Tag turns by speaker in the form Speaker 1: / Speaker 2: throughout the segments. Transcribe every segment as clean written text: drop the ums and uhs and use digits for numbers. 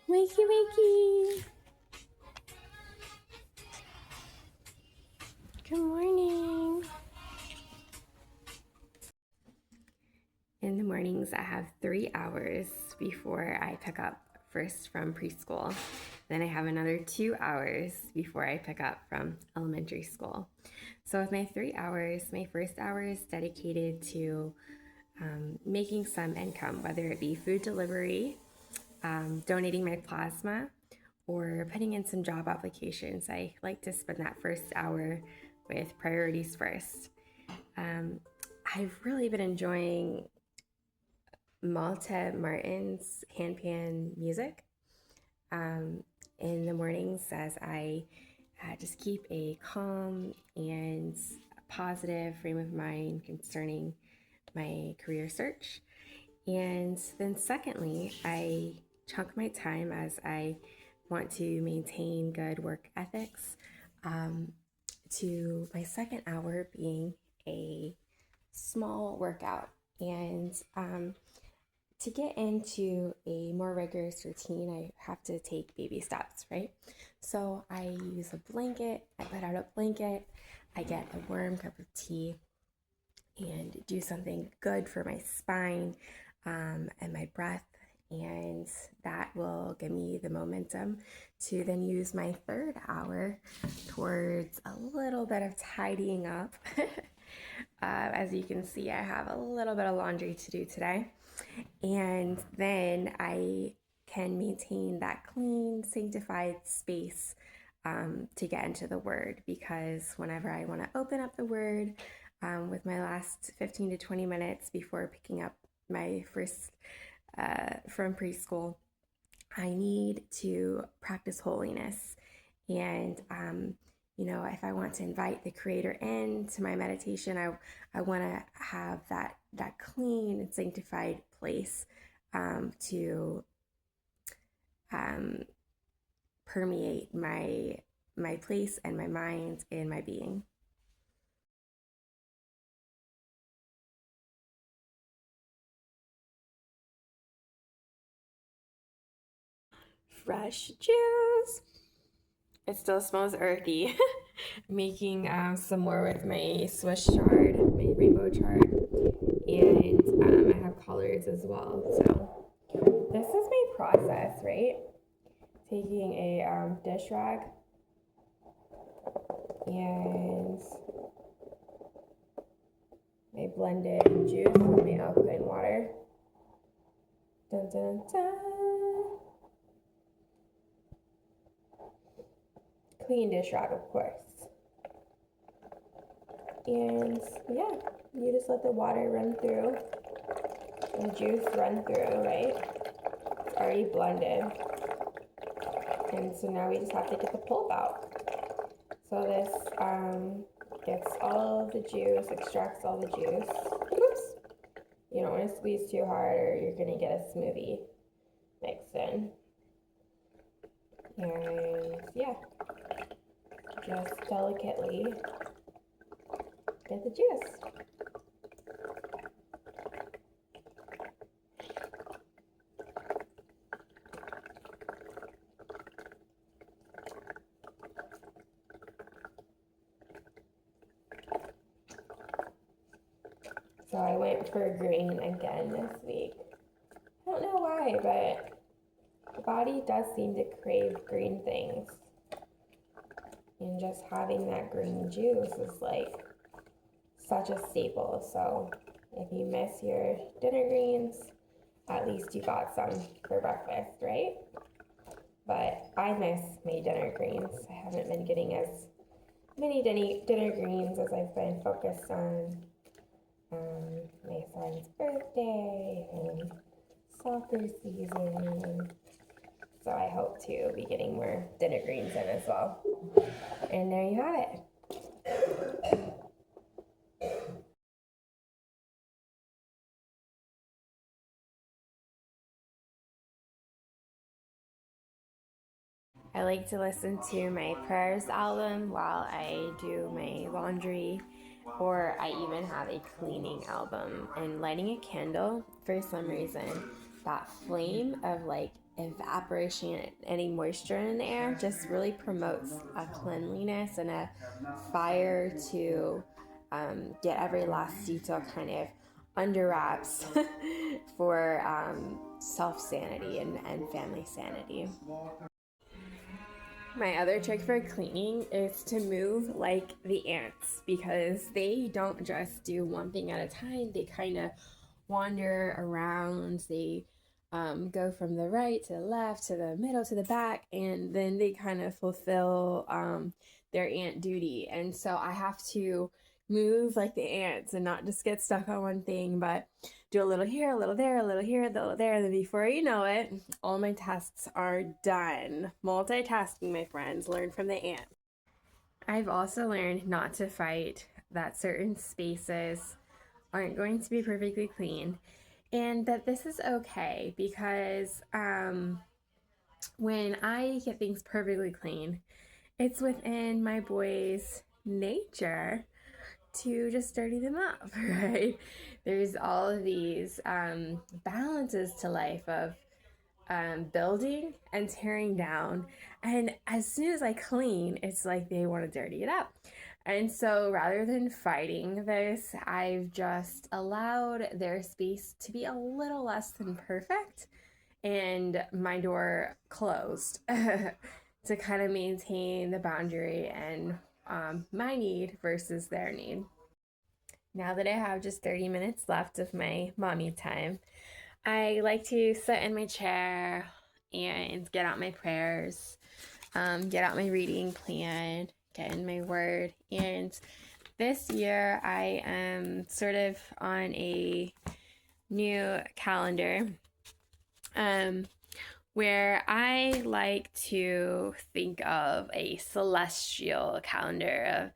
Speaker 1: Wakey, wakey. Good morning. In the mornings, I have 3 hours before I pick up first from preschool. Then I have another 2 hours before I pick up from elementary school. So with my 3 hours, my first hour is dedicated to making some income, whether it be food delivery, donating my plasma, or putting in some job applications. I like to spend that first hour with priorities first. I've really been enjoying Malta Martin's handpan music in the mornings as I just keep a calm and positive frame of mind concerning my career search. And then, secondly, I chunk my time as I want to maintain good work ethics to my second hour being a small workout. And to get into a more rigorous routine, I have to take baby steps, right? So I use a blanket, I put out a blanket, I get a warm cup of tea, and do something good for my spine and my breath. And that will give me the momentum to then use my third hour towards a little bit of tidying up. As you can see, I have a little bit of laundry to do today. And then I can maintain that clean, sanctified space to get into the Word, because whenever I want to open up the Word with my last 15 to 20 minutes before picking up my first from preschool, I need to practice holiness. And if I want to invite the Creator into my meditation, I want to have that clean and sanctified place to permeate my place and my mind and my being. Fresh juice. It still smells earthy. Making some more with my Swiss chard, my rainbow chard, and I have collards as well. So this is my process, right? Taking a dish rag and my blended juice with my alkaline water. Dun, dun, dun. Clean dish rag, of course. And yeah, you just let the water run through and juice run through, right? It's already blended. And so now we just have to get the pulp out. So this gets all of the juice, extracts all the juice. Oops. You don't want to squeeze too hard or you're going to get a smoothie mixed in. And yeah, just delicately get the juice. So I went for green again this week. I don't know why, but the body does seem to crave green things. And just having that green juice is like such a staple. So if you miss your dinner greens, at least you got some for breakfast, right? But I miss my dinner greens. I haven't been getting as many dinner greens as I've been focused on my son's birthday and soccer season. So I hope to be getting more dinner greens in as well. And there you have it. I like to listen to my prayers album while I do my laundry, or I even have a cleaning album. And lighting a candle, for some reason, that flame of like evaporation, any moisture in the air, just really promotes a cleanliness and a fire to get every last detail kind of under wraps for self sanity and family sanity. My other trick for cleaning is to move like the ants, because they don't just do one thing at a time. They kind of wander around. They go from the right to the left to the middle to the back, and then they kind of fulfill their ant duty. And so I have to move like the ants and not just get stuck on one thing, but do a little here, a little there, a little here, a little there, and then before you know it, all my tasks are done. Multitasking, my friends. Learn from the ant. I've also learned not to fight that certain spaces aren't going to be perfectly clean, and that this is okay, because when I get things perfectly clean, it's within my boys' nature to just dirty them up, right? There's all of these balances to life of building and tearing down. And as soon as I clean, it's like they want to dirty it up. And so rather than fighting this, I've just allowed their space to be a little less than perfect and my door closed to kind of maintain the boundary and my need versus their need. Now that I have just 30 minutes left of my mommy time, I like to sit in my chair and get out my prayers, get out my reading plan, get in my word. And this year I am sort of on a new calendar where I like to think of a celestial calendar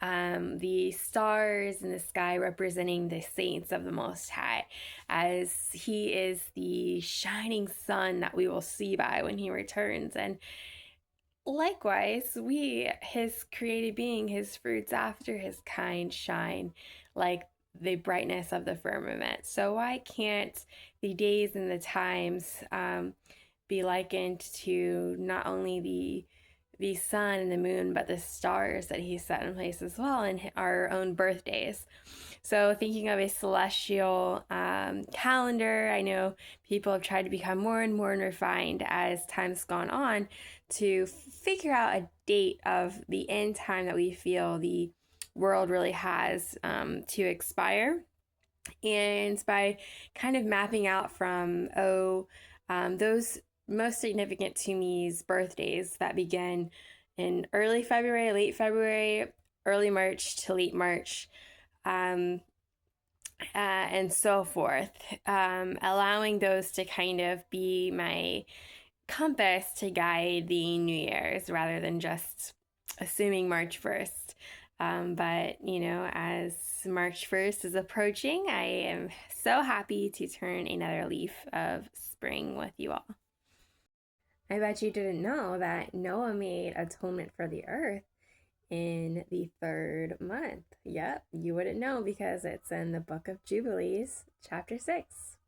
Speaker 1: of the stars in the sky representing the saints of the Most High, as He is the shining sun that we will see by when He returns. And likewise, we, His created being, His fruits after His kind, shine like the brightness of the firmament. So why can't the days and the times be likened to not only the sun and the moon, but the stars that He set in place as well in our own birthdays? So thinking of a celestial calendar, I know people have tried to become more and more refined as time's gone on to figure out a date of the end time that we feel the world really has to expire. And by kind of mapping out from, those most significant to me's birthdays that begin in early February, late February, early March to late March, and so forth, allowing those to kind of be my compass to guide the New Year's rather than just assuming March 1st. But, as March 1st is approaching, I am so happy to turn another leaf of spring with you all. I bet you didn't know that Noah made atonement for the earth in the 3rd month. Yep, you wouldn't know because it's in the book of Jubilees, chapter 6.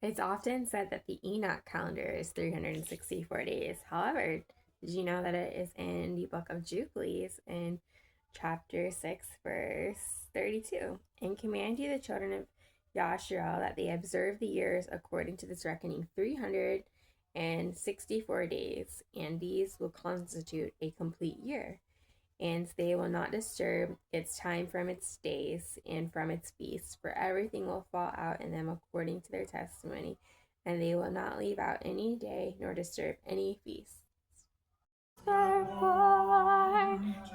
Speaker 1: It's often said that the Enoch calendar is 364 days. However, did you know that it is in the book of Jubilees in chapter 6, verse 32? And command you, the children of Yasharel, that they observe the years according to this reckoning, 364 days, and these will constitute a complete year. And they will not disturb its time from its days and from its feasts, for everything will fall out in them according to their testimony, and they will not leave out any day nor disturb any feast. Born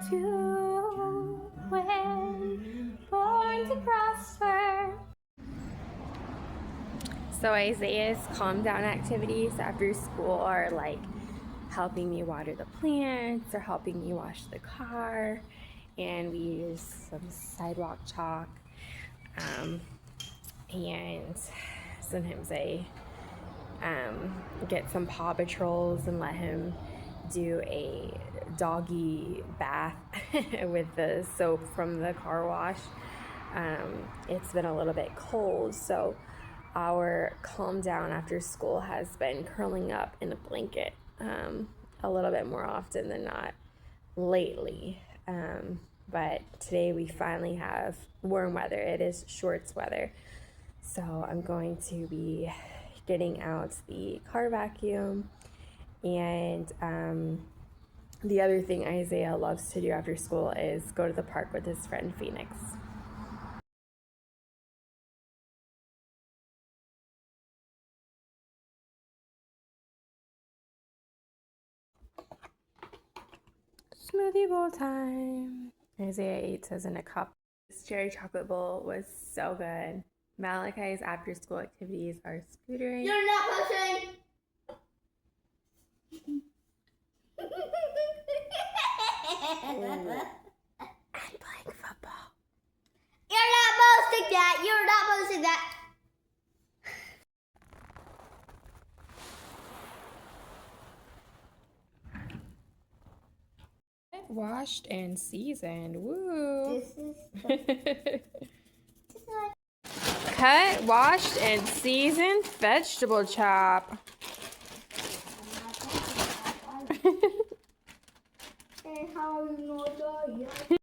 Speaker 1: to win, born to prosper. So Isaiah's calm down activities after school are like helping me water the plants or helping me wash the car, and we use some sidewalk chalk, and sometimes I get some Paw Patrols and let him do a doggy bath with the soap from the car wash. It's been a little bit cold, so our calm down after school has been curling up in a blanket a little bit more often than not lately. But today we finally have warm weather. It is shorts weather. So I'm going to be getting out the car vacuum. And the other thing Isaiah loves to do after school is go to the park with his friend Phoenix. Smoothie bowl time. Isaiah ate his in a cup. This cherry chocolate bowl was so good. Malachi's after school activities are scootering.
Speaker 2: You're not pushing.
Speaker 1: And playing football.
Speaker 2: You're not posting that. You're not posting that.
Speaker 1: Washed and seasoned. Woo!
Speaker 2: This is
Speaker 1: Cut, washed, and seasoned vegetable chop.
Speaker 2: and how you know